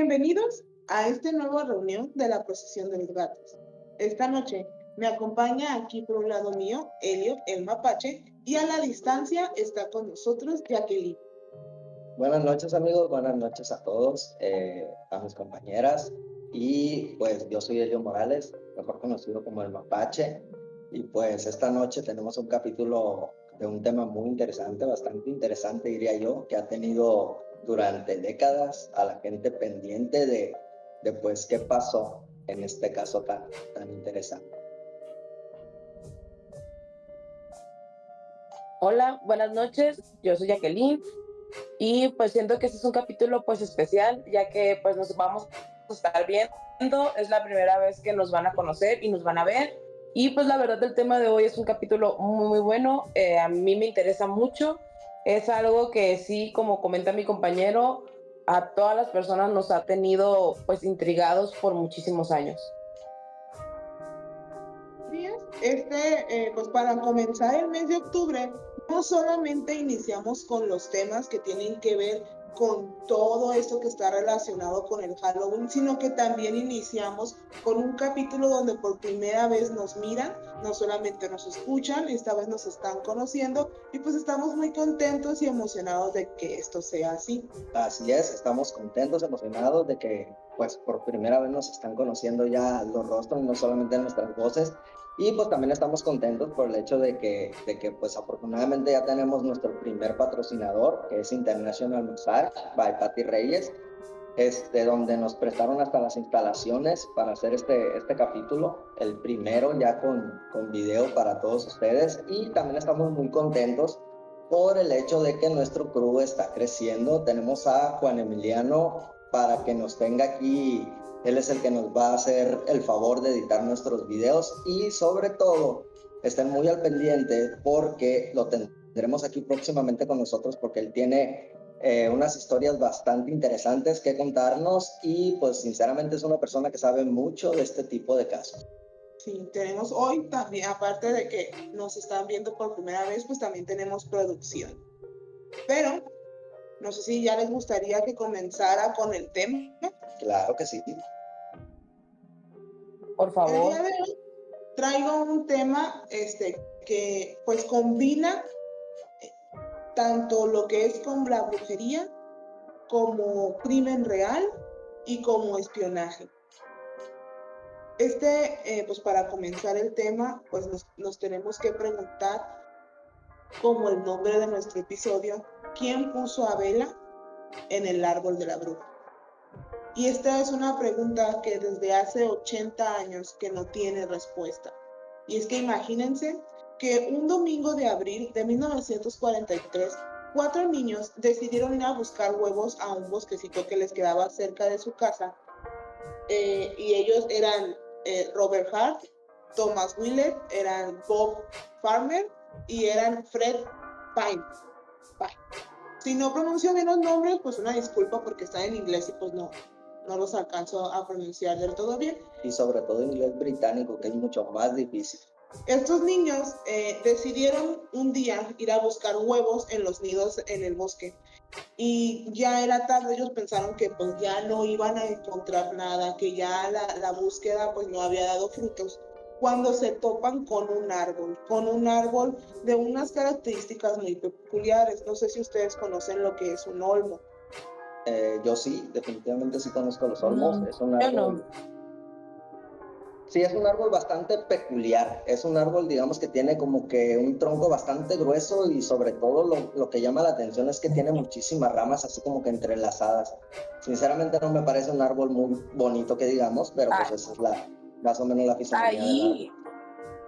Bienvenidos a esta nueva reunión de la procesión de los gatos. Esta noche me acompaña aquí por un lado mío, Elliot, el mapache, y a la distancia está con nosotros Jacqueline. Buenas noches amigos, buenas noches a todos, a mis compañeras, y pues yo soy Elio Morales, mejor conocido como el mapache, y pues esta noche tenemos un capítulo de un tema muy interesante, bastante interesante diría yo, que ha tenido durante décadas a la gente pendiente de pues qué pasó en este caso tan interesante. Hola, buenas noches, yo soy Jacqueline y pues siento que este es un capítulo pues especial, ya que pues nos vamos a estar viendo, es la primera vez que nos van a conocer y nos van a ver, y pues la verdad el tema de hoy es un capítulo muy bueno, a mí me interesa mucho, es algo que sí, como comenta mi compañero, a todas las personas nos ha tenido pues intrigados por muchísimos años. Pues para comenzar el mes de octubre, no solamente iniciamos con los temas que tienen que ver con todo esto que está relacionado con el Halloween, sino que también iniciamos con un capítulo donde por primera vez nos miran, no solamente nos escuchan, esta vez nos están conociendo y pues estamos muy contentos y emocionados de que esto sea así. Así es, estamos contentos, emocionados de que pues por primera vez nos están conociendo ya los rostros, no solamente nuestras voces. Y pues también estamos contentos por el hecho de que pues afortunadamente ya tenemos nuestro primer patrocinador, que es International Massage by Patty Reyes, donde nos prestaron hasta las instalaciones para hacer este capítulo, el primero ya con video para todos ustedes. Y también estamos muy contentos por el hecho de que nuestro crew está creciendo. Tenemos a Juan Emiliano para que nos tenga aquí. Él es el que nos va a hacer el favor de editar nuestros videos, y sobre todo estén muy al pendiente porque lo tendremos aquí próximamente con nosotros, porque él tiene unas historias bastante interesantes que contarnos, y pues sinceramente es una persona que sabe mucho de este tipo de casos. Sí, tenemos hoy también, aparte de que nos están viendo por primera vez, pues también tenemos producción. Pero no sé si ya les gustaría que comenzara con el tema. Claro que sí. Por favor. El día de hoy traigo un tema que pues combina tanto lo que es con la brujería como crimen real y como espionaje. Pues para comenzar el tema, pues nos tenemos que preguntar, como el nombre de nuestro episodio, ¿quién puso a Bella en el árbol de la bruja? Y esta es una pregunta que desde hace 80 años que no tiene respuesta. Y es que imagínense que un domingo de abril de 1943, 4 niños decidieron ir a buscar huevos a un bosquecito que les quedaba cerca de su casa. Y ellos eran Robert Hart, Thomas Willett, eran Bob Farmer y eran Fred Pine. Si no pronuncio bien los nombres, pues una disculpa porque están en inglés y pues no los alcanzo a pronunciar del todo bien. Y sobre todo inglés británico, que es mucho más difícil. Estos niños decidieron un día ir a buscar huevos en los nidos en el bosque. Y ya era tarde, ellos pensaron que pues ya no iban a encontrar nada, que ya la búsqueda pues no había dado frutos, cuando se topan con un árbol de unas características muy peculiares. No sé si ustedes conocen lo que es un olmo. Yo sí, definitivamente sí conozco los olmos. Es un árbol. Sí, es un árbol bastante peculiar. Es un árbol, digamos, que tiene como que un tronco bastante grueso, y sobre todo lo que llama la atención es que tiene muchísimas ramas así como que entrelazadas. Sinceramente no me parece un árbol muy bonito que digamos, pero pues esa es más o menos la fisonomía del árbol.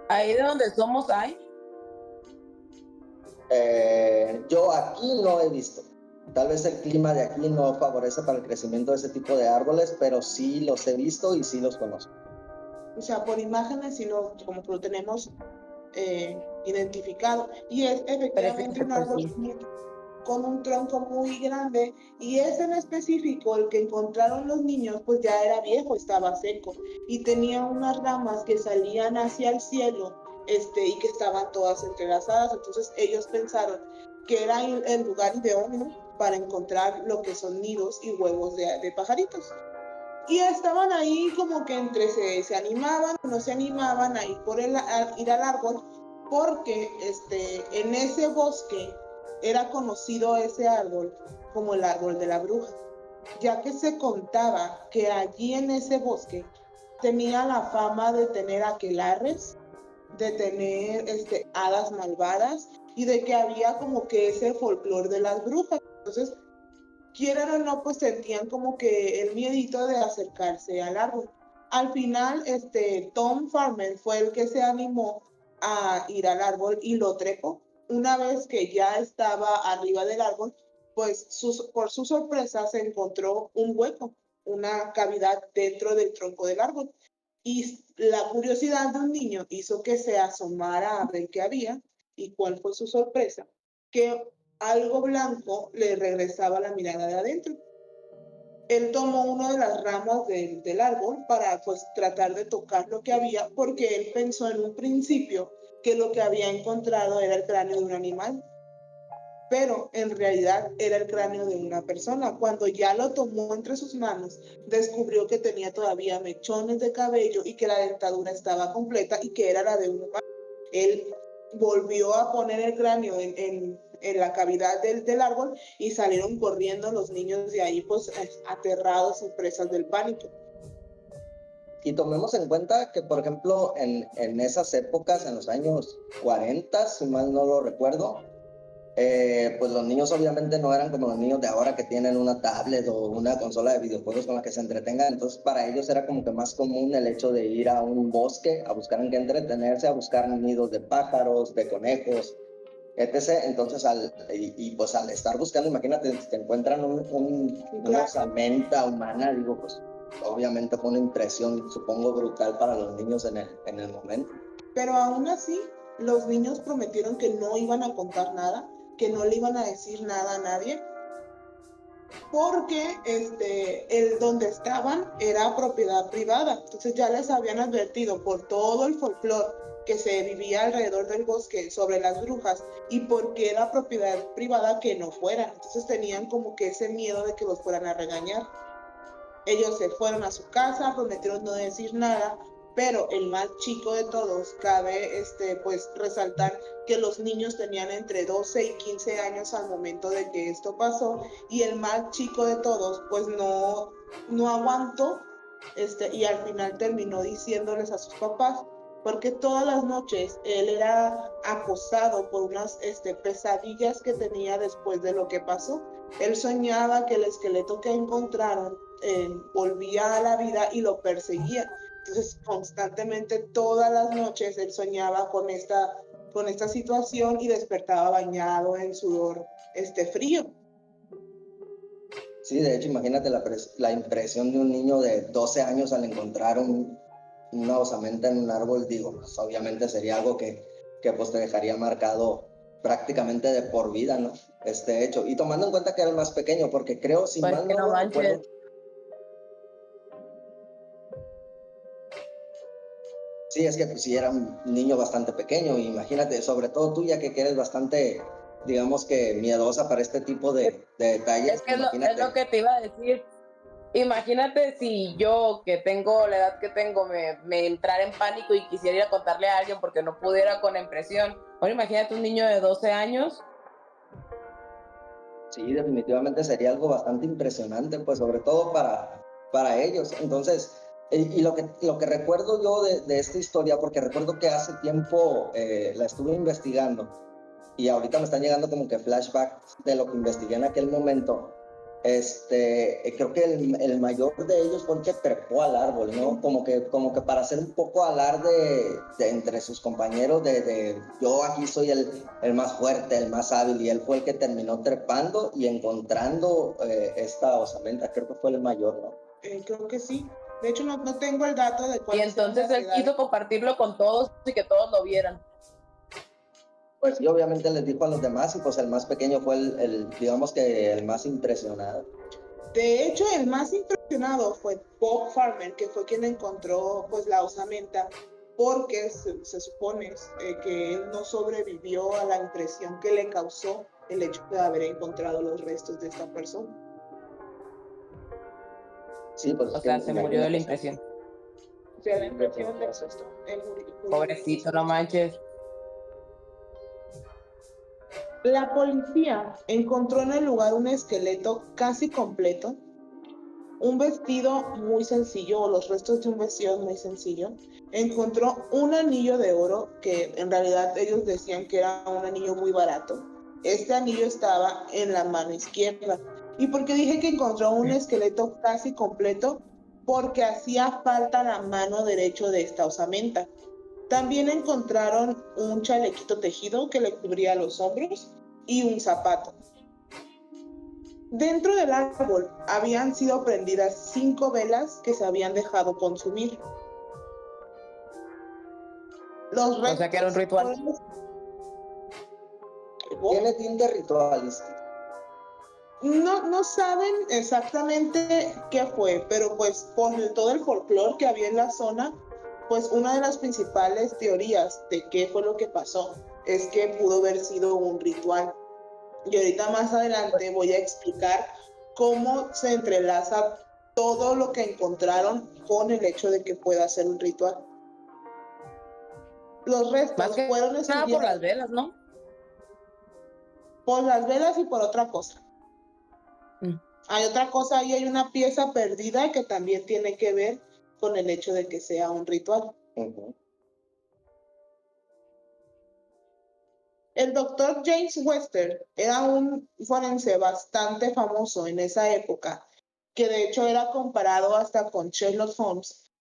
Ahí de donde somos hay. Yo aquí no he visto. Tal vez el clima de aquí no favorece para el crecimiento de ese tipo de árboles, pero sí los he visto y sí los conozco. O sea, por imágenes, sino como que lo tenemos identificado. Y es efectivamente un árbol con un tronco muy grande, y ese en específico, el que encontraron los niños, pues ya era viejo, estaba seco, y tenía unas ramas que salían hacia el cielo, y que estaban todas entrelazadas. Entonces ellos pensaron que era el lugar idóneo para encontrar lo que son nidos y huevos de pajaritos. Y estaban ahí como que entre se animaban o no se animaban a ir, a ir al árbol, porque en ese bosque era conocido ese árbol como el árbol de la bruja, ya que se contaba que allí en ese bosque tenía la fama de tener aquelarres, de tener hadas malvadas y de que había como que ese folclore de las brujas. Entonces, quieran o no, pues sentían como que el miedito de acercarse al árbol. Al final, Tom Farmer fue el que se animó a ir al árbol y lo trepó. Una vez que ya estaba arriba del árbol, pues por su sorpresa se encontró un hueco, una cavidad dentro del tronco del árbol. Y la curiosidad de un niño hizo que se asomara a ver qué había y cuál fue su sorpresa, que algo blanco le regresaba la mirada de adentro. Él tomó una de las ramas del árbol para pues tratar de tocar lo que había, porque él pensó en un principio que lo que había encontrado era el cráneo de un animal, pero en realidad era el cráneo de una persona. Cuando ya lo tomó entre sus manos, descubrió que tenía todavía mechones de cabello y que la dentadura estaba completa y que era la de un humano. Él volvió a poner el cráneo en la cavidad del árbol y salieron corriendo los niños de ahí, pues aterrados y presas del pánico. Y tomemos en cuenta que, por ejemplo, en esas épocas, en los años 40, si mal no lo recuerdo, pues los niños obviamente no eran como los niños de ahora que tienen una tablet o una consola de videojuegos con la que se entretengan. Entonces para ellos era como que más común el hecho de ir a un bosque a buscar en qué entretenerse, a buscar nidos de pájaros, de conejos, etc. Entonces pues al estar buscando, imagínate, si te encuentran una osamenta humana, digo, pues obviamente fue una impresión, supongo, brutal para los niños en el momento. Pero aún así, los niños prometieron que no iban a contar nada, que no le iban a decir nada a nadie, porque el donde estaban era propiedad privada. Entonces ya les habían advertido por todo el folclore que se vivía alrededor del bosque sobre las brujas y porque era propiedad privada que no fueran. Entonces tenían como que ese miedo de que los fueran a regañar. Ellos se fueron a su casa, prometieron no decir nada, pero el más chico de todos, cabe pues resaltar que los niños tenían entre 12 y 15 años al momento de que esto pasó, y el más chico de todos pues no aguantó, y al final terminó diciéndoles a sus papás, porque todas las noches él era acosado por unas pesadillas que tenía después de lo que pasó. Él soñaba que el esqueleto que encontraron volvía a la vida y lo perseguía. Entonces, constantemente, todas las noches, él soñaba con esta situación y despertaba bañado en sudor frío. Sí, de hecho, imagínate la impresión de un niño de 12 años al encontrar una osamenta en un árbol. Digo, pues obviamente sería algo que pues te dejaría marcado prácticamente de por vida, ¿no? Este hecho. Y tomando en cuenta que era el más pequeño, porque creo, si pues mal que no lo manches. recuerdo. Sí, es que pues sí era un niño bastante pequeño. Imagínate, sobre todo tú, ya que eres bastante, digamos que miedosa para este tipo de detalles. Es que es lo que te iba a decir. Imagínate si yo, que tengo la edad que tengo, me entrara en pánico y quisiera ir a contarle a alguien porque no pudiera con la impresión. Ahora imagínate un niño de 12 años. Sí, definitivamente sería algo bastante impresionante, pues sobre todo para ellos. Entonces, y lo que recuerdo yo de esta historia, porque recuerdo que hace tiempo la estuve investigando y ahorita me están llegando como que flashbacks de lo que investigué en aquel momento. Creo que el mayor de ellos fue el que trepó al árbol, ¿no? Como que para hacer un poco alarde entre sus compañeros de yo aquí soy el más fuerte, el más hábil, y él fue el que terminó trepando y encontrando esta osamenta. Creo que fue el mayor, ¿no? Creo que sí. De hecho, no tengo el dato de cuál. Y entonces él quiso compartirlo con todos y que todos lo vieran. Pues sí, obviamente les dijo a los demás y pues el más pequeño fue digamos que el más impresionado. De hecho, el más impresionado fue Bob Farmer, que fue quien encontró pues la osamenta, porque se supone que él no sobrevivió a la impresión que le causó el hecho de haber encontrado los restos de esta persona. Sí, pues O sea, se murió de la impresión. O sea, la impresión de Pobrecito, no manches. La policía encontró en el lugar un esqueleto casi completo, un vestido muy sencillo, o los restos de un vestido muy sencillo. Encontró un anillo de oro, que en realidad ellos decían que era un anillo muy barato. Este anillo estaba en la mano izquierda. ¿Y por qué dije que encontró un esqueleto casi completo? Porque hacía falta la mano derecha de esta osamenta. También encontraron un chalequito tejido que le cubría los hombros y un zapato. Dentro del árbol habían sido prendidas 5 velas que se habían dejado consumir. Los O sea, que era un ritual. Tiene tinte ritualístico. No saben exactamente qué fue, pero pues por todo el folclore que había en la zona, pues una de las principales teorías de qué fue lo que pasó es que pudo haber sido un ritual. Y ahorita más adelante voy a explicar cómo se entrelaza todo lo que encontraron con el hecho de que pueda ser un ritual. Los restos Más que fueron nada estudiados por las velas, ¿no? por las velas y por otra cosa. Hay otra cosa, ahí hay una pieza perdida que también tiene que ver con el hecho de que sea un ritual. El doctor James Webster era un forense bastante famoso en esa época, que de hecho era comparado hasta con Sherlock Holmes,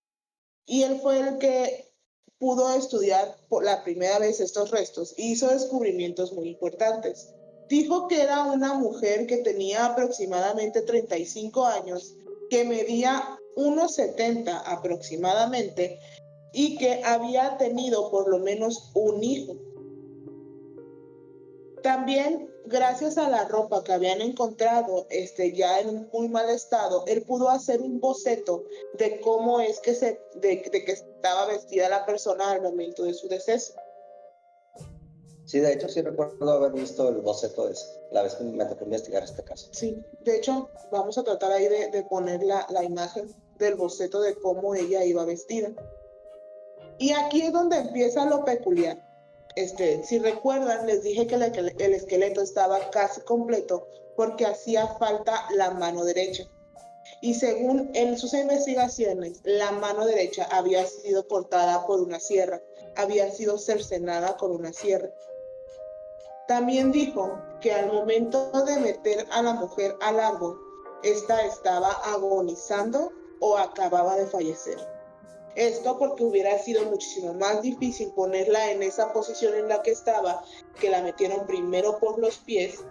y él fue el que pudo estudiar por la primera vez estos restos y hizo descubrimientos muy importantes. Dijo que era una mujer que tenía aproximadamente 35 años, que medía 1,70 aproximadamente y que había tenido por lo menos un hijo. También, gracias a la ropa que habían encontrado ya en un muy mal estado, él pudo hacer un boceto de cómo es que de que estaba vestida la persona al momento de su deceso. Sí, de hecho sí recuerdo haber visto el boceto ese, la vez que me tocó investigar este caso. Sí, de hecho vamos a tratar ahí de poner la imagen del boceto de cómo ella iba vestida. Y aquí es donde empieza lo peculiar. Si recuerdan, les dije que el esqueleto estaba casi completo porque hacía falta la mano derecha. Y según en sus investigaciones, la mano derecha había sido cortada por una sierra, había sido cercenada con una sierra. También dijo que al momento de meter a la mujer al árbol, esta estaba agonizando o acababa de fallecer. Esto porque hubiera sido muchísimo más difícil ponerla en esa posición en la que estaba, que la metieron primero por los pies,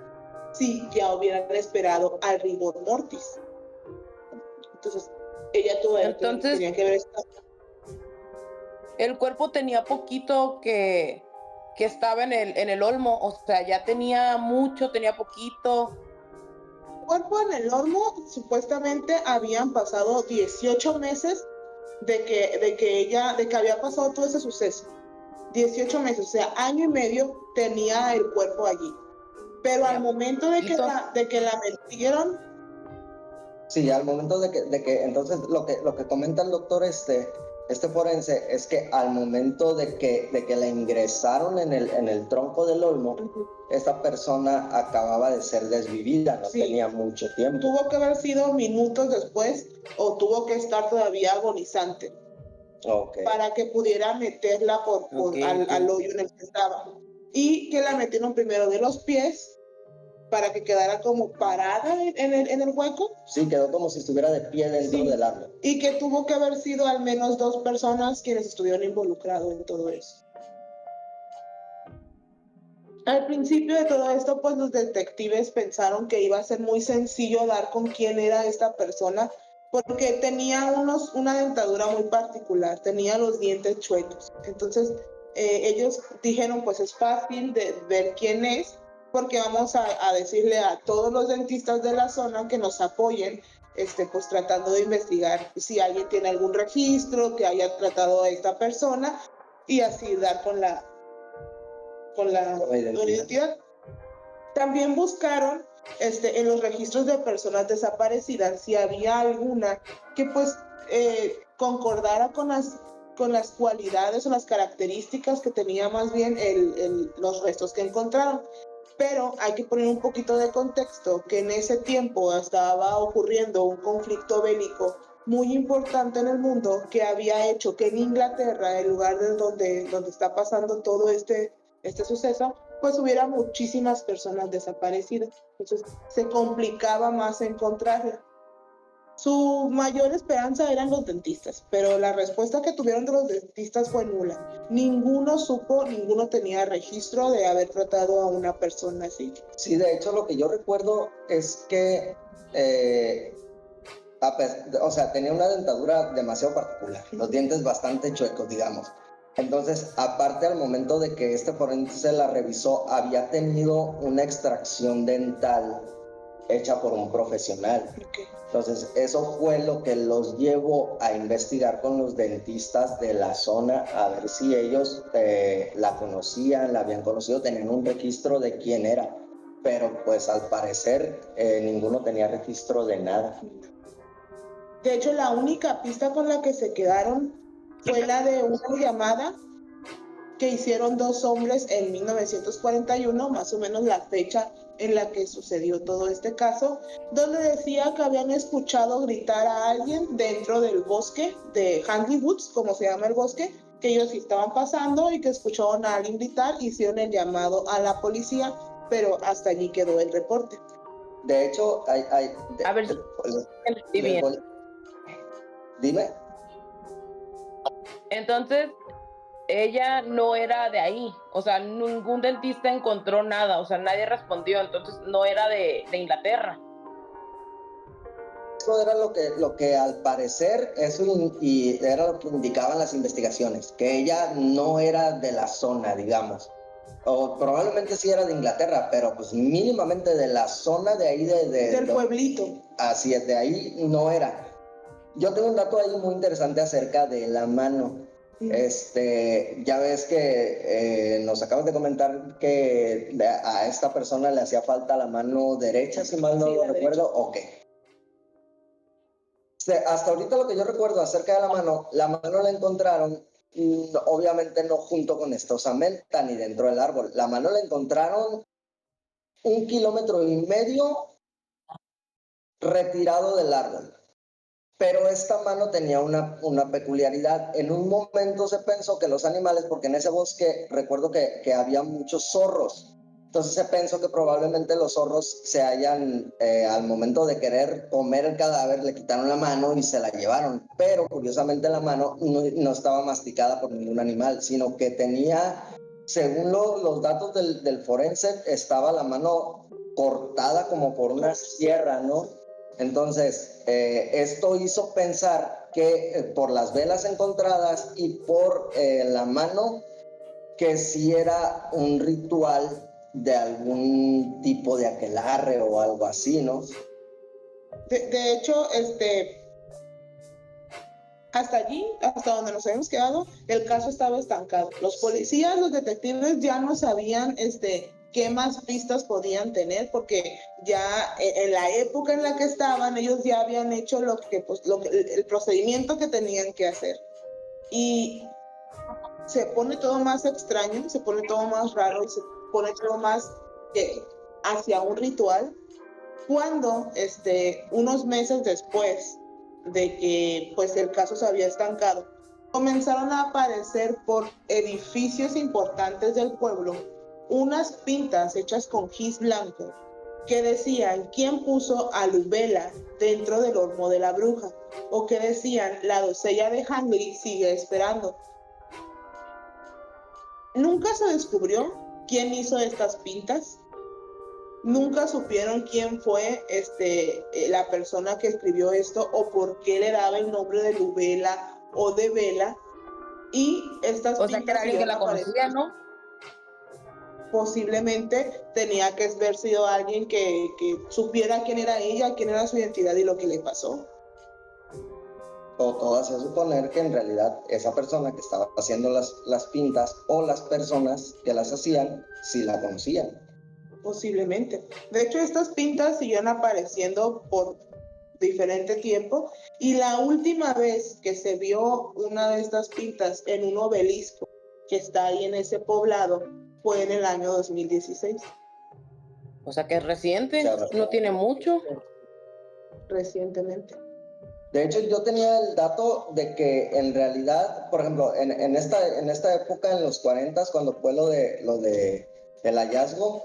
si ya hubieran esperado al rigor mortis. Entonces, ella tenía que ver esto. El cuerpo tenía poquito que estaba en el olmo, o sea, ya tenía mucho, tenía poquito. El cuerpo en el olmo, supuestamente habían pasado 18 meses de que había pasado todo ese suceso. 18 meses, o sea, año y medio tenía el cuerpo allí. Pero al momento de que la metieron. Sí, al momento de que entonces lo que comenta el doctor este forense es que al momento de que la ingresaron en el tronco del olmo, esta persona acababa de ser desvivida, no tenía mucho tiempo. Tuvo que haber sido minutos después o tuvo que estar todavía agonizante para que pudiera meterla al hoyo en el que estaba. Y que la metieron primero de los pies para que quedara como parada en el hueco. Sí, quedó como si estuviera de pie dentro del árbol. Y que tuvo que haber sido al menos 2 personas quienes estuvieron involucrados en todo eso. Al principio de todo esto, pues los detectives pensaron que iba a ser muy sencillo dar con quién era esta persona, porque tenía una dentadura muy particular, tenía los dientes chuecos. Entonces, ellos dijeron, pues es fácil de ver quién es, porque vamos a decirle a todos los dentistas de la zona que nos apoyen, pues tratando de investigar si alguien tiene algún registro que haya tratado a esta persona y así dar con la identidad. También buscaron en los registros de personas desaparecidas, si había alguna que pues concordara con las cualidades o las características que tenía más bien los restos que encontraron. Pero hay que poner un poquito de contexto, que en ese tiempo estaba ocurriendo un conflicto bélico muy importante en el mundo que había hecho que en Inglaterra, el lugar donde está pasando todo este suceso, pues hubiera muchísimas personas desaparecidas. Entonces se complicaba más encontrarla. Su mayor esperanza eran los dentistas, pero la respuesta que tuvieron de los dentistas fue nula. Ninguno tenía registro de haber tratado a una persona así. Sí, de hecho lo que yo recuerdo es que, o sea, tenía una dentadura demasiado particular, los dientes bastante chuecos, digamos. Entonces, aparte al momento de que este forense la revisó, había tenido una extracción dental hecha por un profesional. Okay. Entonces, eso fue lo que los llevó a investigar con los dentistas de la zona, a ver si ellos la conocían, la habían conocido, tenían un registro de quién era. Pero pues al parecer ninguno tenía registro de nada. De hecho, la única pista con la que se quedaron fue la de una llamada que hicieron dos hombres en 1941, más o menos la fecha en la que sucedió todo este caso, donde decía que habían escuchado gritar a alguien dentro del bosque de Hanley Woods, como se llama el bosque, que ellos estaban pasando y que escucharon a alguien gritar, hicieron el llamado a la policía, pero hasta allí quedó el reporte. De hecho, a ver, dime. Entonces, ella no era de ahí, o sea, ningún dentista encontró nada, o sea, nadie respondió, entonces no era de Inglaterra. Eso era lo que al parecer, y era lo que indicaban las investigaciones, que ella no era de la zona, digamos. O probablemente sí era de Inglaterra, pero pues mínimamente de la zona de ahí del pueblito. Así es, de ahí no era. Yo tengo un dato ahí muy interesante acerca de la mano. Ya ves que nos acabas de comentar que a esta persona le hacía falta la mano derecha, si mal no lo recuerdo. Ok. Hasta ahorita lo que yo recuerdo acerca de la mano la encontraron, obviamente no junto con esta osamenta ni dentro del árbol. La mano la encontraron 1,5 kilómetros retirado del árbol. Pero esta mano tenía una peculiaridad. En un momento se pensó que los animales, porque en ese bosque recuerdo que había muchos zorros, entonces se pensó que probablemente los zorros se hayan, al momento de querer comer el cadáver, le quitaron la mano y se la llevaron. Pero curiosamente la mano no estaba masticada por ningún animal, sino que tenía, según los datos del forense, estaba la mano cortada como por una sierra, ¿no? Entonces, esto hizo pensar que por las velas encontradas y por la mano, que sí era un ritual de algún tipo de aquelarre o algo así, ¿no? De hecho, hasta allí, hasta donde nos habíamos quedado, el caso estaba estancado. Los policías, los detectives ya no sabían qué más pistas podían tener, porque ya en la época en la que estaban, ellos ya habían hecho el procedimiento que tenían que hacer. Y se pone todo más extraño, se pone todo más raro y se pone todo más hacia un ritual, cuando unos meses después de que pues el caso se había estancado, comenzaron a aparecer por edificios importantes del pueblo unas pintas hechas con gis blanco que decían quién puso a Lubela dentro del horno de la bruja, o que decían la doncella de Hanley sigue esperando. Nunca se descubrió quién hizo estas pintas. Nunca supieron quién fue la persona que escribió esto o por qué le daba el nombre de Lubela o de Vela. Y estas pintas, que era alguien que la conocía, ¿no? Posiblemente tenía que haber sido alguien que supiera quién era ella, quién era su identidad y lo que le pasó. O todo hacía suponer que en realidad esa persona que estaba haciendo las pintas o las personas que las hacían sí la conocían. Posiblemente. De hecho, estas pintas siguieron apareciendo por diferente tiempo y la última vez que se vio una de estas pintas en un obelisco que está ahí en ese poblado fue en el año 2016. O sea que es reciente, O sea, no tiene mucho. Recientemente. De hecho, yo tenía el dato de que en realidad, por ejemplo, en esta época, en los 40, cuando fue lo de el hallazgo,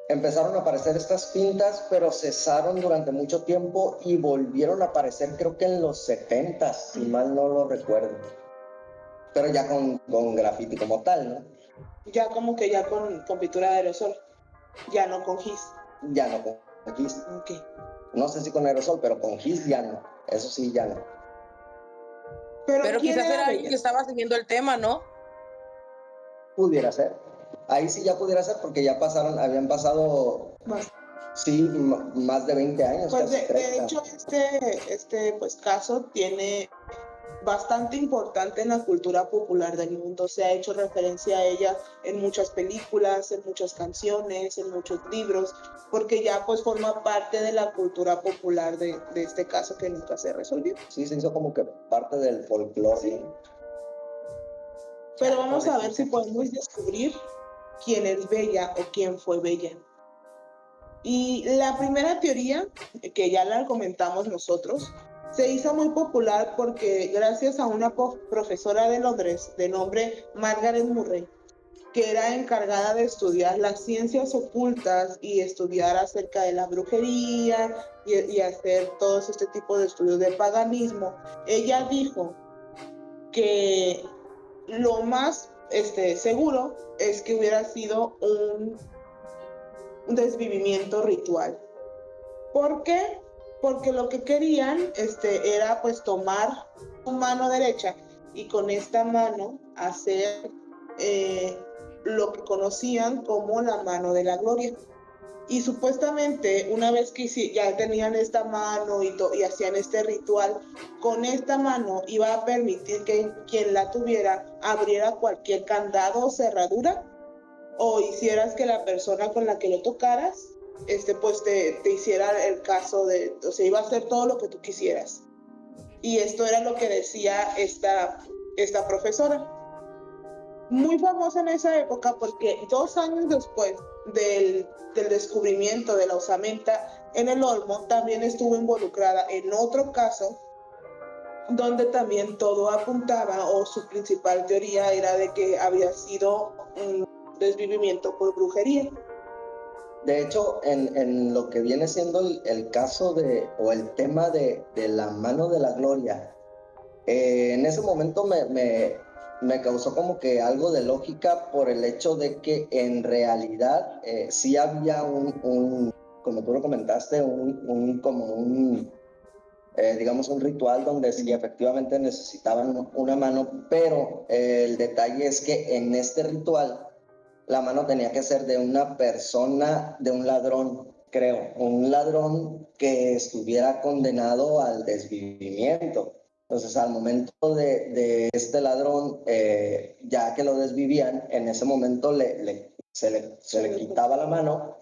empezaron a aparecer estas pintas, pero cesaron durante mucho tiempo y volvieron a aparecer creo que en los 70, si mal no lo recuerdo. Pero ya con graffiti como tal, ¿no? Ya como que ya con pintura de aerosol, ya no con gis. Ya no con gis. Okay. No sé si con aerosol, pero con gis ya no. Eso sí, ya no. Pero ¿quién quizás era Bella? alguien que estaba siguiendo el tema, ¿no? Pudiera ser. Ahí sí ya pudiera ser porque ya habían pasado, sí, más de 20 años. Pues casi de 30. hecho este pues caso tiene bastante importante en la cultura popular del mundo. Se ha hecho referencia a ella en muchas películas, en muchas canciones, en muchos libros, porque ya pues forma parte de la cultura popular de este caso que nunca se resolvió. Sí, se hizo como que parte del folclore. Sí. Pero vamos a ver si podemos descubrir quién es Bella o quién fue Bella. Y la primera teoría, que ya la comentamos nosotros, se hizo muy popular porque gracias a una profesora de Londres de nombre Margaret Murray, que era encargada de estudiar las ciencias ocultas y estudiar acerca de la brujería y hacer todos este tipo de estudios de paganismo, ella dijo que lo más seguro es que hubiera sido un desvivimiento ritual. ¿Por qué? Porque lo que querían era pues tomar su mano derecha y con esta mano hacer lo que conocían como la mano de la gloria. Y supuestamente una vez que ya tenían esta mano y hacían este ritual, con esta mano iba a permitir que quien la tuviera abriera cualquier candado o cerradura, o hicieras que la persona con la que lo tocaras pues te hiciera el caso de, o sea, iba a hacer todo lo que tú quisieras. Y esto era lo que decía esta profesora. Muy famosa en esa época porque 2 años después del descubrimiento de la osamenta en el Olmo, también estuvo involucrada en otro caso donde también todo apuntaba, o su principal teoría era de que había sido un desvivimiento por brujería. De hecho, en lo que viene siendo el caso o el tema de la mano de la gloria, en ese momento me causó como que algo de lógica por el hecho de que en realidad sí había como tú lo comentaste, digamos un ritual donde sí efectivamente necesitaban una mano, pero el detalle es que en este ritual la mano tenía que ser de una persona, de un ladrón, creo, un ladrón que estuviera condenado al desvivimiento. Entonces, al momento de este ladrón, ya que lo desvivían, en ese momento se le quitaba la mano,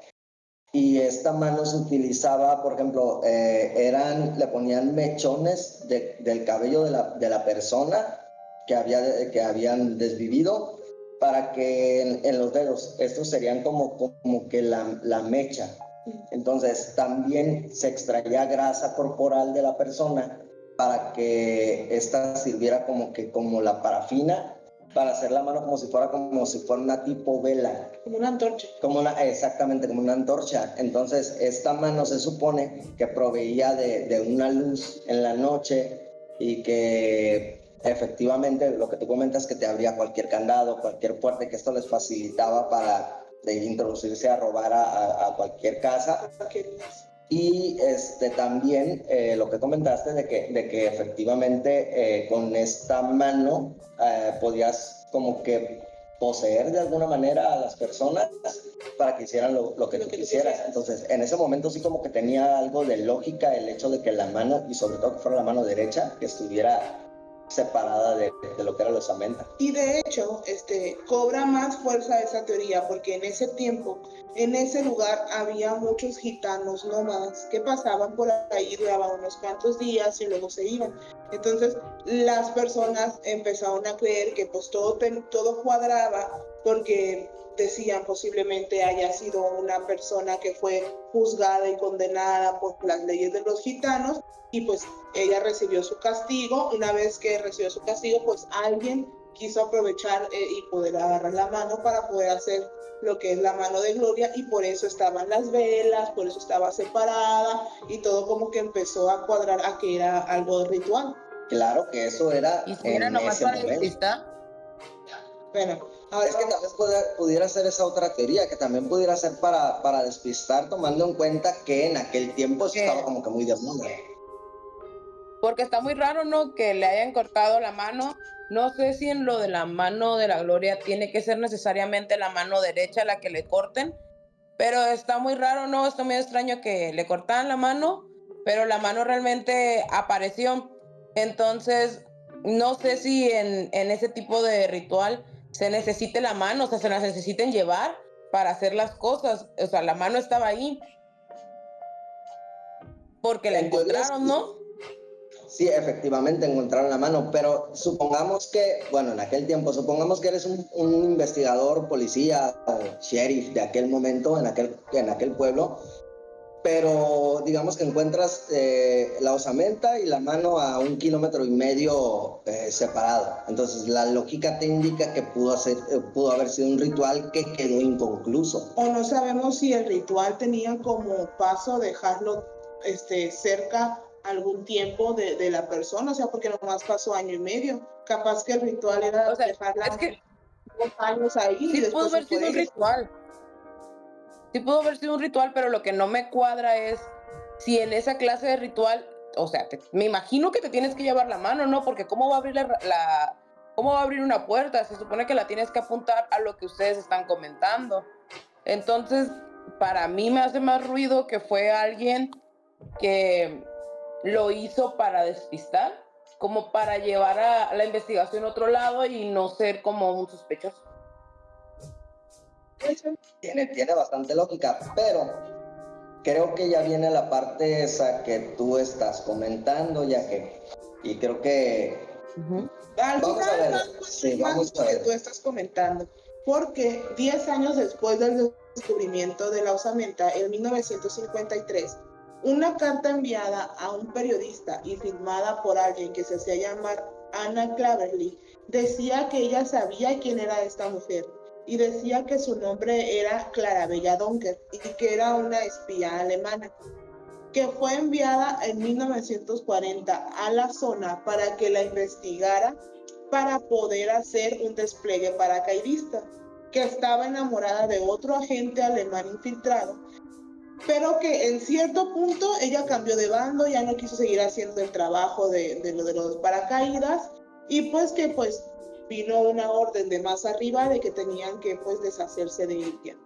y esta mano se utilizaba, por ejemplo, le ponían mechones del cabello de la persona que habían desvivido, para que en los dedos, estos serían como que la mecha. Entonces también se extraía grasa corporal de la persona para que esta sirviera como la parafina, para hacer la mano como si fuera una tipo vela. Como una antorcha. Exactamente, como una antorcha. Entonces esta mano se supone que proveía de una luz en la noche, y que efectivamente lo que tú comentas, que te abría cualquier candado, cualquier puerta, que esto les facilitaba para introducirse a robar a cualquier casa. Y también lo que comentaste de que efectivamente con esta mano podías como que poseer de alguna manera a las personas para que hicieran lo que tú quisieras. Entonces, en ese momento sí como que tenía algo de lógica el hecho de que la mano, y sobre todo que fuera la mano derecha, que estuviera separada de lo que era la osamenta. Y de hecho, cobra más fuerza esa teoría porque en ese tiempo, en ese lugar, había muchos gitanos nómadas que pasaban por ahí, duraban unos cuantos días y luego se iban. Entonces, las personas empezaron a creer que pues todo cuadraba porque decían posiblemente haya sido una persona que fue juzgada y condenada por las leyes de los gitanos y pues ella recibió su castigo. Una vez que recibió su castigo, pues alguien quiso aprovechar y poder agarrar la mano para poder hacer lo que es la mano de Gloria, y por eso estaban las velas, por eso estaba separada y todo como que empezó a cuadrar a que era algo ritual. Claro que eso era ¿Y si era nomás para despistar? Bueno, es que tal vez pudiera ser esa otra teoría, que también pudiera ser para despistar, tomando en cuenta que en aquel tiempo estaba como que muy de moda. Porque está muy raro, ¿no? Que le hayan cortado la mano. No sé si en lo de la mano de la Gloria tiene que ser necesariamente la mano derecha la que le corten, pero está muy raro, ¿no? Está muy extraño que le cortaran la mano, pero la mano realmente apareció. Entonces, no sé si en ese tipo de ritual se necesite la mano, o sea, se las necesiten llevar para hacer las cosas. O sea, la mano estaba ahí porque la encontraron, ¿no? Sí, efectivamente encontraron la mano, pero supongamos que, bueno, en aquel tiempo, supongamos que eres un investigador, policía o sheriff de aquel momento, en aquel pueblo, pero digamos que encuentras la osamenta y la mano a 1,5 kilómetros separado. Entonces la lógica te indica que pudo haber sido un ritual que quedó inconcluso. O no sabemos si el ritual tenía como paso dejarlo cerca algún tiempo de la persona, o sea, porque nomás pasó 1 año y medio. Capaz que el ritual era dejarla es que 2 años ahí sí y después pudo haber sido un ritual. Sí pudo haber sido un ritual, pero lo que no me cuadra es si en esa clase de ritual, o sea, me imagino que te tienes que llevar la mano, ¿no? Porque ¿cómo va a abrir cómo va a abrir una puerta? Se supone que la tienes que apuntar a lo que ustedes están comentando. Entonces, para mí me hace más ruido que fue alguien que lo hizo para despistar, como para llevar a la investigación a otro lado y no ser como un sospechoso. Tiene bastante lógica, pero creo que ya viene la parte esa que tú estás comentando, y creo que vamos a ver. Sí, vamos a ver. Que tú estás comentando, porque 10 años después del descubrimiento de la osamenta, en 1953, una carta enviada a un periodista y firmada por alguien que se hacía llamar Anna Claverly decía que ella sabía quién era esta mujer y decía que su nombre era Clarabella Donker y que era una espía alemana que fue enviada en 1940 a la zona para que la investigara para poder hacer un despliegue paracaidista, que estaba enamorada de otro agente alemán infiltrado, pero que en cierto punto ella cambió de bando, ya no quiso seguir haciendo el trabajo de los paracaídas, y pues que pues vino una orden de más arriba de que tenían que pues deshacerse de ella.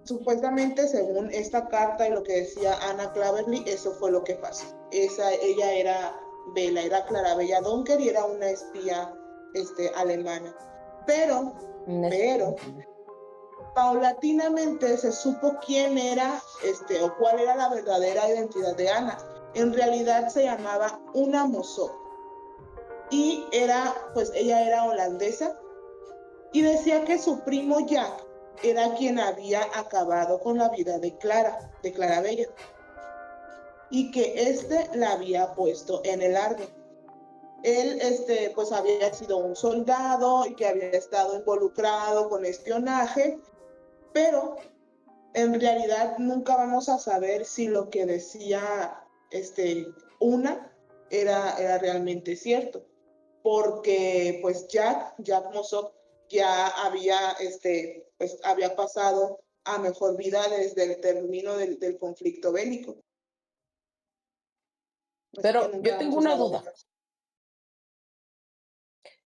Supuestamente, según esta carta y lo que decía Anna Claverly, eso fue lo que pasó. Ella era Bella, era Clarabella Donker y era una espía alemana. Pero, paulatinamente se supo quién era o cuál era la verdadera identidad de Anna. En realidad se llamaba Una Mossop y ella era holandesa y decía que su primo Jack era quien había acabado con la vida de Clarabella, y que la había puesto en el árbol. Él, pues había sido un soldado y que había estado involucrado con espionaje, pero en realidad nunca vamos a saber si lo que decía Una era realmente cierto, porque pues Jack Mossop ya había, pues había pasado a mejor vida desde el término del conflicto bélico. Pero yo tengo una duda.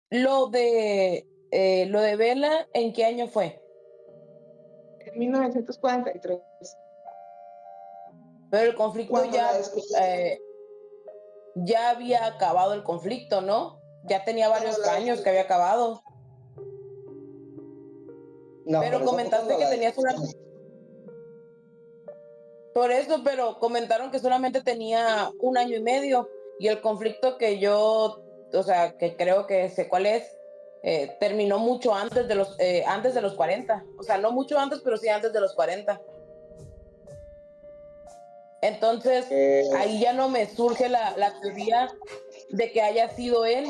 Lo de Bella, ¿en qué año fue? En 1943. Pero el conflicto ya ya había acabado el conflicto, ¿no? Ya tenía varios años que había acabado. No, Pero comentaste que tenías una... Por eso, pero comentaron que solamente tenía 1 año y medio y el conflicto que yo, o sea, que creo que sé cuál es, terminó mucho antes de los 40. O sea, no mucho antes, pero sí antes de los 40. Entonces, ahí ya no me surge la teoría de que haya sido él.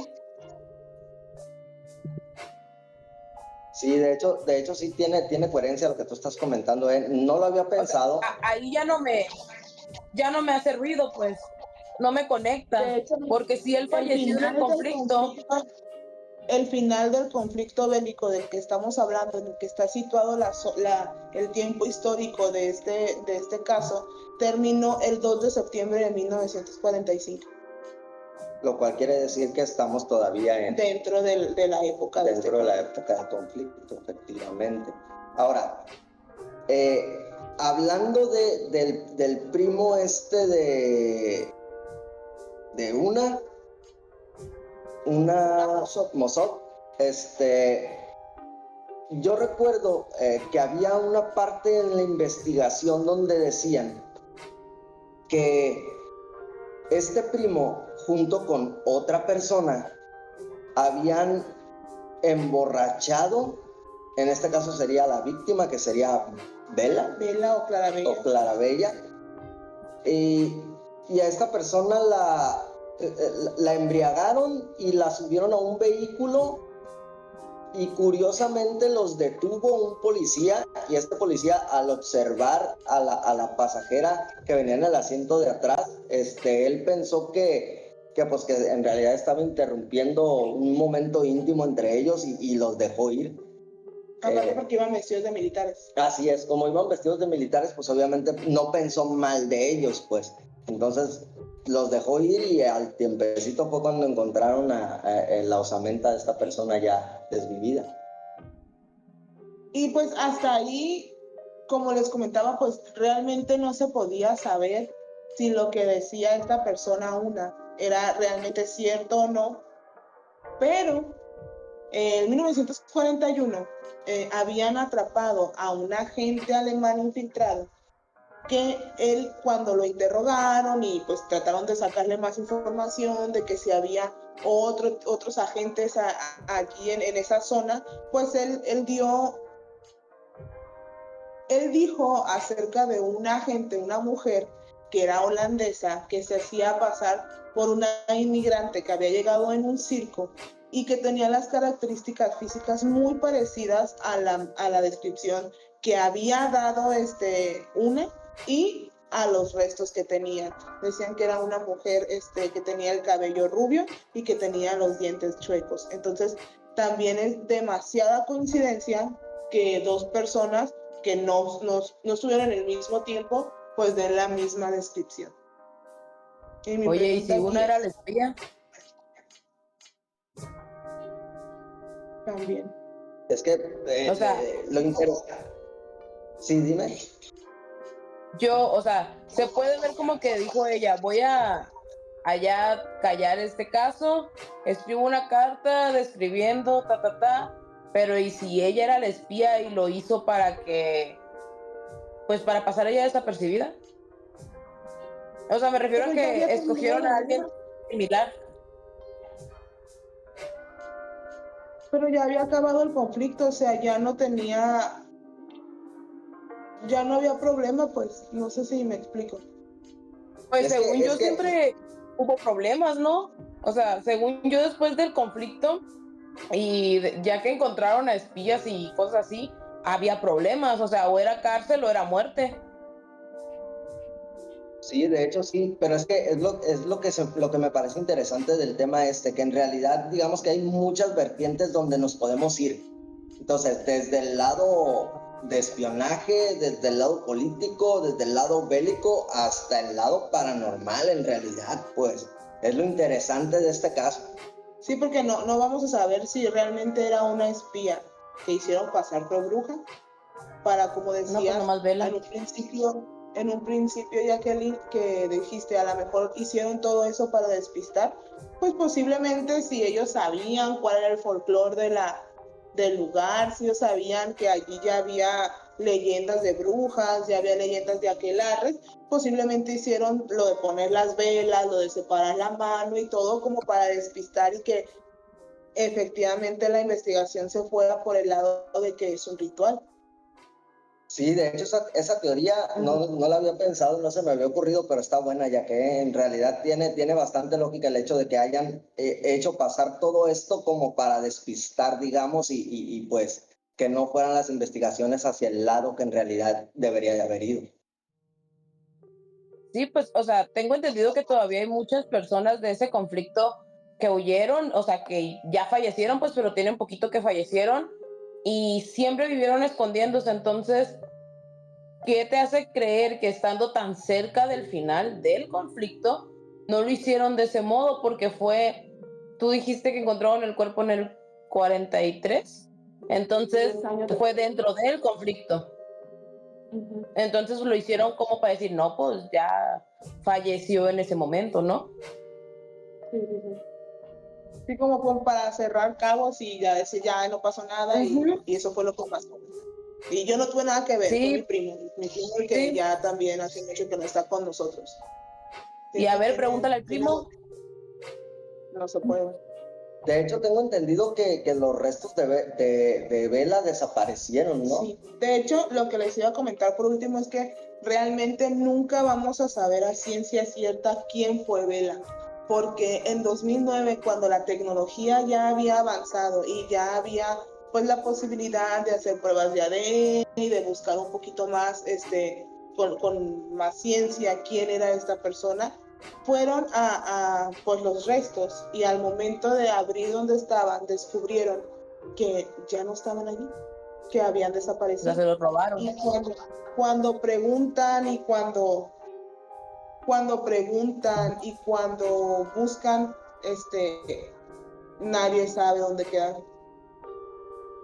Sí, de hecho sí tiene coherencia lo que tú estás comentando, ¿eh? No lo había pensado. O sea, ahí ya no me hace ruido, pues, no me conecta, De hecho, porque si él falleció en el conflicto, el final del conflicto bélico del que estamos hablando, en el que está situado el tiempo histórico de este caso, terminó el 2 de septiembre de 1945. Lo cual quiere decir que estamos todavía dentro de la época del conflicto, efectivamente. Ahora, hablando del primo de una Mossad, yo recuerdo que había una parte en la investigación donde decían que este primo, junto con otra persona, habían emborrachado, en este caso sería la víctima, que sería Bella o Clarabella, y a esta persona la embriagaron y la subieron a un vehículo y curiosamente los detuvo un policía, y este policía, al observar a la pasajera que venía en el asiento de atrás, él pensó que en realidad estaba interrumpiendo un momento íntimo entre ellos y los dejó ir. Aparte porque iban vestidos de militares. Así es, como iban vestidos de militares, pues obviamente no pensó mal de ellos, pues. Entonces los dejó ir y al tiempecito fue cuando encontraron la osamenta de esta persona ya desvivida. Y pues hasta ahí, como les comentaba, pues realmente no se podía saber si lo que decía esta persona era realmente cierto o no, pero en 1941 habían atrapado a un agente alemán infiltrado que él, cuando lo interrogaron y pues trataron de sacarle más información de que si había otros agentes aquí en esa zona, pues él dijo acerca de un agente, una mujer que era holandesa, que se hacía pasar por una inmigrante que había llegado en un circo y que tenía las características físicas muy parecidas a la descripción que había dado y a los restos que tenía. Decían que era una mujer que tenía el cabello rubio y que tenía los dientes chuecos. Entonces, también es demasiada coincidencia que dos personas que no estuvieron en el mismo tiempo, pues den la misma descripción. Oye, ¿y si una era lesbiana? También. Es que o sea, lo interesa. Sí, dime. O sea, se puede ver como que dijo ella, voy a allá callar este caso, escribo una carta describiendo pero ¿y si ella era la espía y lo hizo para pasar ella desapercibida? O sea, me refiero a que escogieron a alguien similar. Pero ya había acabado el conflicto, o sea, ya no había problema, pues, no sé si me explico. Pues según yo siempre hubo problemas, ¿no? O sea, según yo después del conflicto y ya que encontraron a espías y cosas así, había problemas, o sea, o era cárcel o era muerte. Sí, de hecho sí, pero es que es lo que me parece interesante del tema que en realidad digamos que hay muchas vertientes donde nos podemos ir. Entonces, desde el lado de espionaje, desde el lado político, desde el lado bélico, hasta el lado paranormal en realidad, pues es lo interesante de este caso. Sí, porque no vamos a saber si realmente era una espía que hicieron pasar por bruja para, como decía, no, pues en un principio en un principio, Jacqueline, que dijiste a lo mejor hicieron todo eso para despistar, pues posiblemente si ellos sabían cuál era el folclore del lugar, si ellos sabían que allí ya había leyendas de brujas, ya había leyendas de aquelarres, posiblemente hicieron lo de poner las velas, lo de separar la mano y todo como para despistar y que efectivamente la investigación se fuera por el lado de que es un ritual. Sí, de hecho esa teoría no la había pensado, no se me había ocurrido, pero está buena, ya que en realidad tiene bastante lógica el hecho de que hayan hecho pasar todo esto como para despistar, digamos, y pues que no fueran las investigaciones hacia el lado que en realidad debería de haber ido. Sí, pues, o sea, tengo entendido que todavía hay muchas personas de ese conflicto que huyeron, o sea, que ya fallecieron, pues, pero tienen poquito que fallecieron y siempre vivieron escondiéndose. Entonces, ¿qué te hace creer que estando tan cerca del final del conflicto no lo hicieron de ese modo? Porque tú dijiste que encontraron el cuerpo en el 43, entonces fue dentro del conflicto. Entonces lo hicieron como para decir, no, pues ya falleció en ese momento, ¿no? Sí, como para cerrar cabos y ya decir, ya no pasó nada y eso fue lo que pasó. Y yo no tuve nada que ver, Sí. fue mi primo el que Sí. ya también hace mucho que no está con nosotros. Y a ver, pregúntale al primo. No se puede. De hecho, tengo entendido que los restos de Vela desaparecieron, ¿no? Sí, de hecho, lo que les iba a comentar por último es que realmente nunca vamos a saber a ciencia cierta quién fue Vela, porque en 2009, cuando la tecnología ya había avanzado y ya había pues la posibilidad de hacer pruebas de ADN y de buscar un poquito más, con más ciencia quién era esta persona, fueron a pues los restos y al momento de abrir donde estaban, descubrieron que ya no estaban allí, que habían desaparecido. Ya se los robaron. Y cuando preguntan y cuando preguntan y cuando buscan, nadie sabe dónde quedan.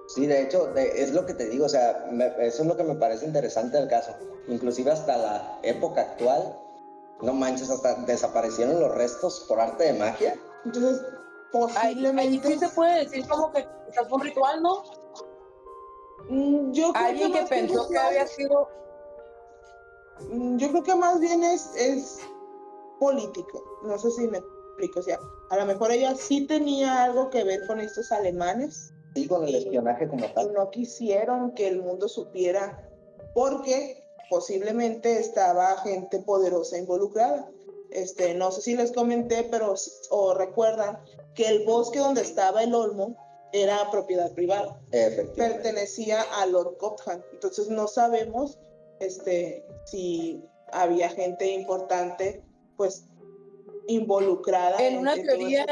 Sí, de hecho, es lo que te digo, o sea, eso es lo que me parece interesante del caso. Inclusive hasta la época actual, no manches, hasta desaparecieron los restos por arte de magia. Entonces, posiblemente... Ahí sí se puede decir como que quizás fue un ritual, ¿no? Yo creo Alguien que pensó que había sido... Yo creo que más bien es político, no sé si me explico, o sea, a lo mejor ella sí tenía algo que ver con estos alemanes. Sí, con el espionaje como tal. Y no quisieron que el mundo supiera porque posiblemente estaba gente poderosa involucrada. No sé si les comenté, pero o recuerdan que el bosque donde estaba el olmo era propiedad privada. Pertenecía a Lord Cobham. Entonces no sabemos si había gente importante pues involucrada en una teoría.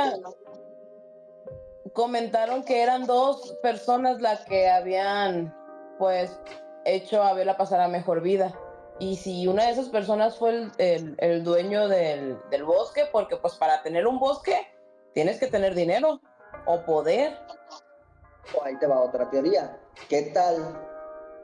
Comentaron que eran 2 personas las que habían pues hecho a Bella pasar a mejor vida. Y si una de esas personas fue el dueño del bosque, porque pues para tener un bosque tienes que tener dinero o poder. Ahí te va otra teoría. ¿Qué tal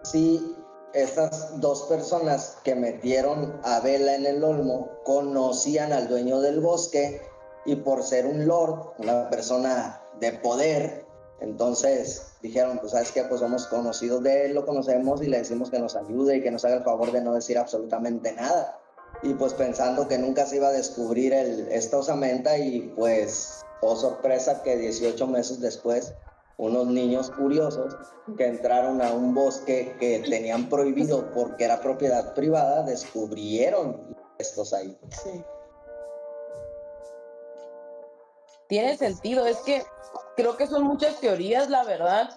si estas 2 personas que metieron a Bella en el olmo conocían al dueño del bosque y por ser un lord, una persona de poder, entonces dijeron, pues sabes qué, pues somos conocidos de él, lo conocemos y le decimos que nos ayude y que nos haga el favor de no decir absolutamente nada? Y pues pensando que nunca se iba a descubrir esta osamenta y pues, oh sorpresa, que 18 meses después unos niños curiosos que entraron a un bosque que tenían prohibido porque era propiedad privada, descubrieron estos ahí. Sí. Tiene sentido, es que creo que son muchas teorías, la verdad,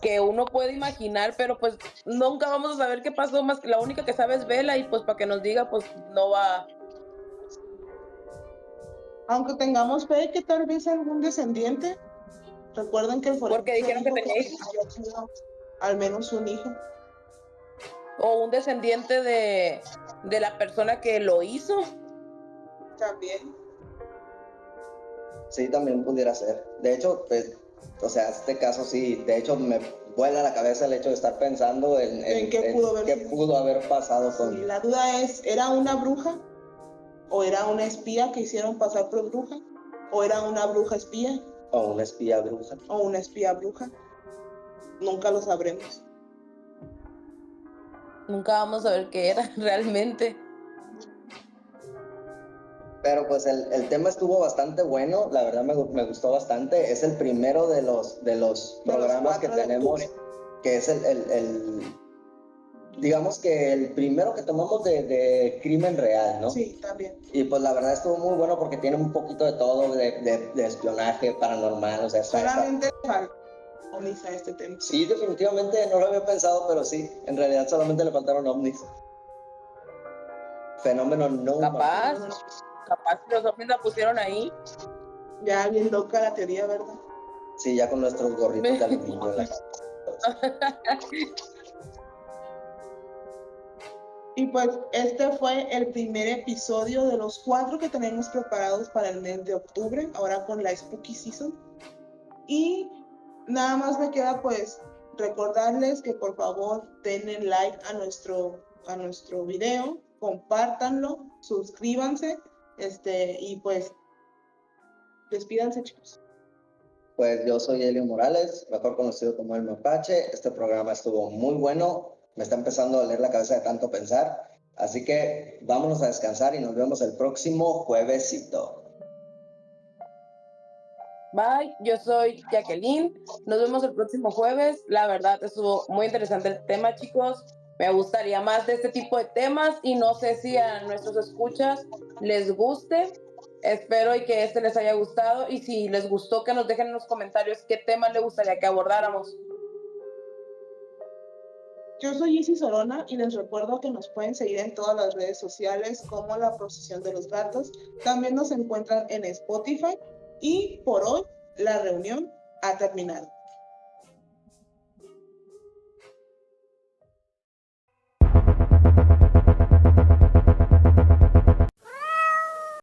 que uno puede imaginar, pero pues nunca vamos a saber qué pasó, más que la única que sabe es Bella y pues para que nos diga, pues no va. Aunque tengamos fe de que tal vez algún descendiente, recuerden que el forense Porque dijeron que tenía hijos. haya sido al menos un hijo. O un descendiente de la persona que lo hizo. También. Sí, también pudiera ser. De hecho, pues, o sea, este caso sí, de hecho vuela la cabeza el hecho de estar pensando en qué pudo haber pasado con... Sí, la duda es, ¿era una bruja? ¿O era una espía que hicieron pasar por bruja? ¿O era una bruja espía? O una espía bruja. ¿O una espía bruja? Nunca lo sabremos. Nunca vamos a ver qué era realmente. Pero pues el tema estuvo bastante bueno, la verdad me gustó bastante. Es el primero de los programas que tenemos, que es digamos que el primero que tomamos de crimen real, ¿no? Sí, también. Y pues la verdad estuvo muy bueno porque tiene un poquito de todo, de espionaje paranormal, o sea, solamente falta ovnis a este tema. Sí, definitivamente, no lo había pensado, pero sí, en realidad solamente le faltaron ovnis. Fenómeno no Capaz los ovnis la pusieron ahí. Ya bien loca la teoría, ¿verdad? Sí, ya con nuestros gorritos de aluminio en la cabeza. Y pues este fue el primer episodio de los 4 que tenemos preparados para el mes de octubre, ahora con la Spooky Season. Y nada más me queda pues recordarles que por favor denle like a nuestro video, compártanlo, suscríbanse, y pues despídanse, chicos. Pues yo soy Elio Morales, mejor conocido como El Mapache. Este programa estuvo muy bueno, me está empezando a doler la cabeza de tanto pensar, así que vámonos a descansar y nos vemos el próximo juevesito. Bye, yo soy Jacqueline, nos vemos el próximo jueves. La verdad estuvo muy interesante el tema, chicos. Me gustaría más de este tipo de temas y no sé si a nuestros escuchas les guste. Espero y que les haya gustado, y si les gustó, que nos dejen en los comentarios qué tema les gustaría que abordáramos. Yo soy Isis Sorona y les recuerdo que nos pueden seguir en todas las redes sociales como La Procesión de los Gatos. También nos encuentran en Spotify y por hoy la reunión ha terminado.